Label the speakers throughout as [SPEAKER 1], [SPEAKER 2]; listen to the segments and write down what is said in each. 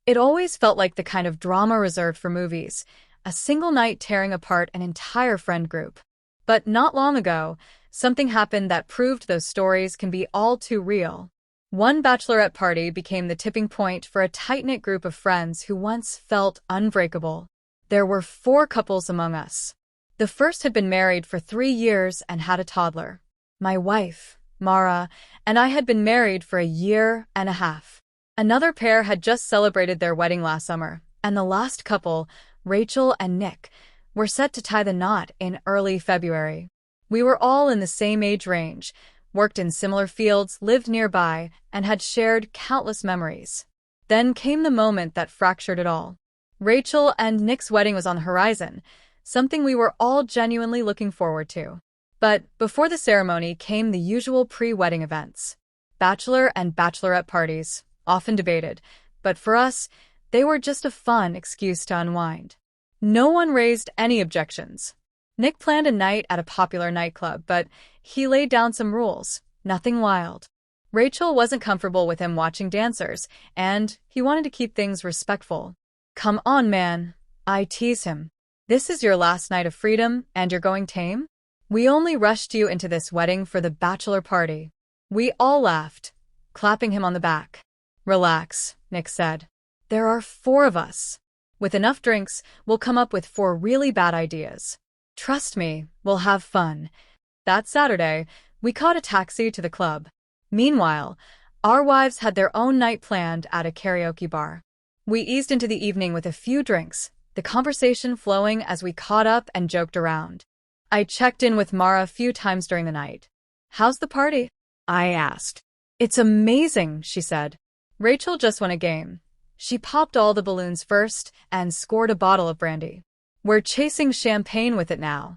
[SPEAKER 1] It always felt like the kind of drama reserved for movies, a single night tearing apart an entire friend group. But not long ago, something happened that proved those stories can be all too real. One bachelorette party became the tipping point for a tight-knit group of friends who once felt unbreakable. There were 4 couples among us. The first had been married for 3 years and had a toddler. My wife, Mara, and I had been married for a year and a half. Another pair had just celebrated their wedding last summer, and the last couple, Rachel and Nick, were set to tie the knot in early February. We were all in the same age range, worked in similar fields, lived nearby, and had shared countless memories. Then came the moment that fractured it all. Rachel and Nick's wedding was on the horizon, something we were all genuinely looking forward to. But before the ceremony came the usual pre-wedding events. Bachelor and bachelorette parties, often debated, but for us, they were just a fun excuse to unwind. No one raised any objections. Nick planned a night at a popular nightclub, but he laid down some rules, nothing wild. Rachel wasn't comfortable with him watching dancers, and he wanted to keep things respectful. "Come on, man," I tease him. "This is your last night of freedom, and you're going tame? We only rushed you into this wedding for the bachelor party." We all laughed, clapping him on the back. "Relax," Nick said. "There are 4 of us. With enough drinks, we'll come up with 4 really bad ideas. Trust me, we'll have fun." That Saturday, we caught a taxi to the club. Meanwhile, our wives had their own night planned at a karaoke bar. We eased into the evening with a few drinks, the conversation flowing as we caught up and joked around. I checked in with Mara a few times during the night. "How's the party?" I asked. "It's amazing," she said. "Rachel just won a game. She popped all the balloons first and scored a bottle of brandy. We're chasing champagne with it now."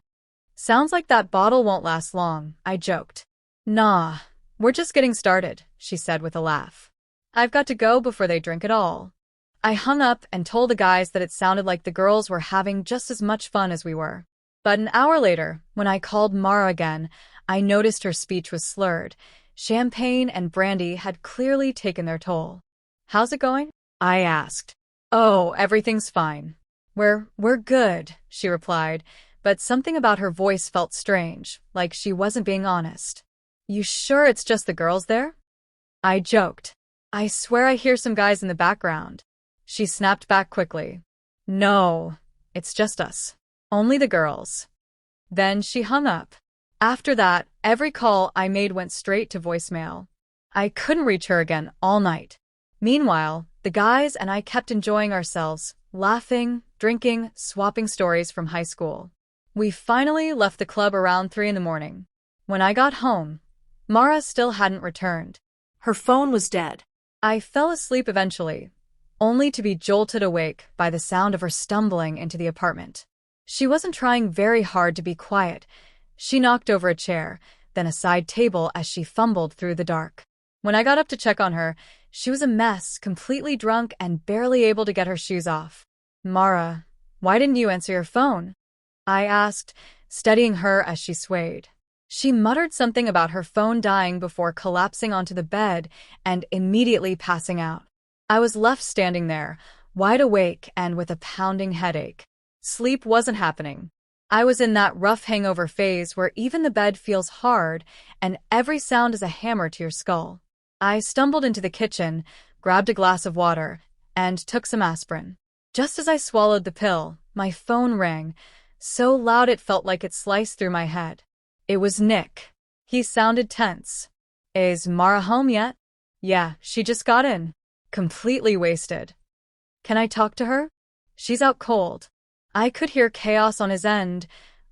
[SPEAKER 1] "Sounds like that bottle won't last long," I joked. "Nah, we're just getting started," she said with a laugh. "I've got to go before they drink it all." I hung up and told the guys that it sounded like the girls were having just as much fun as we were. But an hour later, when I called Mara again, I noticed her speech was slurred. Champagne and brandy had clearly taken their toll. "How's it going?" I asked. "Oh, everything's fine. We're good," she replied, but something about her voice felt strange, like she wasn't being honest. "You sure it's just the girls there?" I joked. "I swear I hear some guys in the background." She snapped back quickly. "No, it's just us. Only the girls." Then she hung up. After that, every call I made went straight to voicemail. I couldn't reach her again all night. Meanwhile, the guys and I kept enjoying ourselves, laughing, drinking, swapping stories from high school. We finally left the club around 3 in the morning. When I got home, Mara still hadn't returned. Her phone was dead. I fell asleep eventually, only to be jolted awake by the sound of her stumbling into the apartment. She wasn't trying very hard to be quiet. She knocked over a chair, then a side table as she fumbled through the dark. When I got up to check on her, she was a mess, completely drunk and barely able to get her shoes off. "Mara, why didn't you answer your phone?" I asked, steadying her as she swayed. She muttered something about her phone dying before collapsing onto the bed and immediately passing out. I was left standing there, wide awake and with a pounding headache. Sleep wasn't happening. I was in that rough hangover phase where even the bed feels hard and every sound is a hammer to your skull. I stumbled into the kitchen, grabbed a glass of water, and took some aspirin. Just as I swallowed the pill, my phone rang, so loud it felt like it sliced through my head. It was Nick. He sounded tense. "Is Mara home yet?" "Yeah, she just got in. Completely wasted." "Can I talk to her?" "She's out cold." I could hear chaos on his end,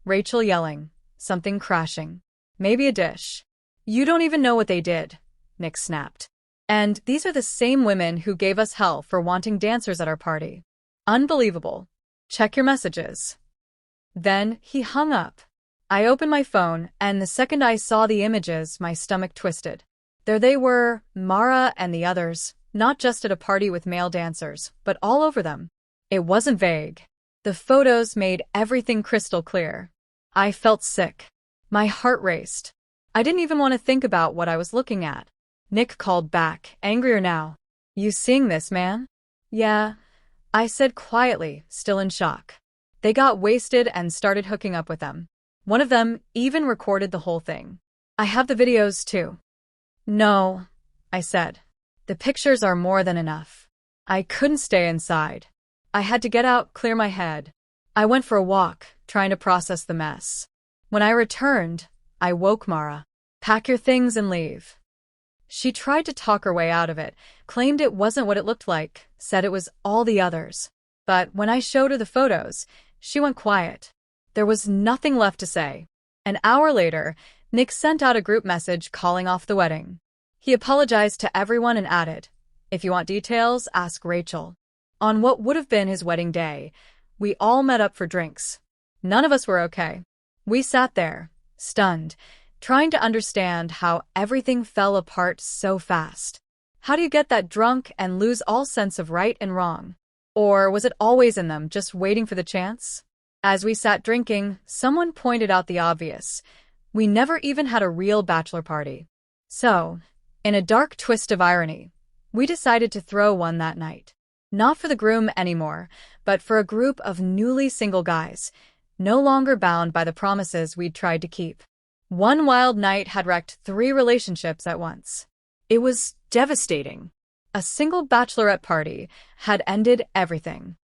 [SPEAKER 1] Rachel yelling, something crashing. "Maybe a dish." "You don't even know what they did," Nick snapped. "And these are the same women who gave us hell for wanting dancers at our party. Unbelievable. Check your messages." Then he hung up. I opened my phone, and the second I saw the images, my stomach twisted. There they were, Mara and the others, not just at a party with male dancers, but all over them. It wasn't vague. The photos made everything crystal clear. I felt sick. My heart raced. I didn't even want to think about what I was looking at. Nick called back, angrier now. "You seeing this, man?" Yeah, I said quietly, still in shock. They got wasted and started hooking up with them. One of them even recorded the whole thing. I have the videos too. No, I said. The pictures are more than enough. I couldn't stay inside. I had to get out, clear my head. I went for a walk, trying to process the mess. When I returned, I woke Mara. Pack your things and leave. She tried to talk her way out of it, claimed it wasn't what it looked like, said it was all the others. But when I showed her the photos, she went quiet. There was nothing left to say. An hour later, Nick sent out a group message calling off the wedding. He apologized to everyone and added, "If you want details, ask Rachel." On what would have been his wedding day, we all met up for drinks. None of us were okay. We sat there, stunned, trying to understand how everything fell apart so fast. How do you get that drunk and lose all sense of right and wrong? Or was it always in them, just waiting for the chance? As we sat drinking, someone pointed out the obvious. We never even had a real bachelor party. So, in a dark twist of irony, we decided to throw one that night. Not for the groom anymore, but for a group of newly single guys, no longer bound by the promises we'd tried to keep. One wild night had wrecked 3 relationships at once. It was devastating. A single bachelorette party had ended everything.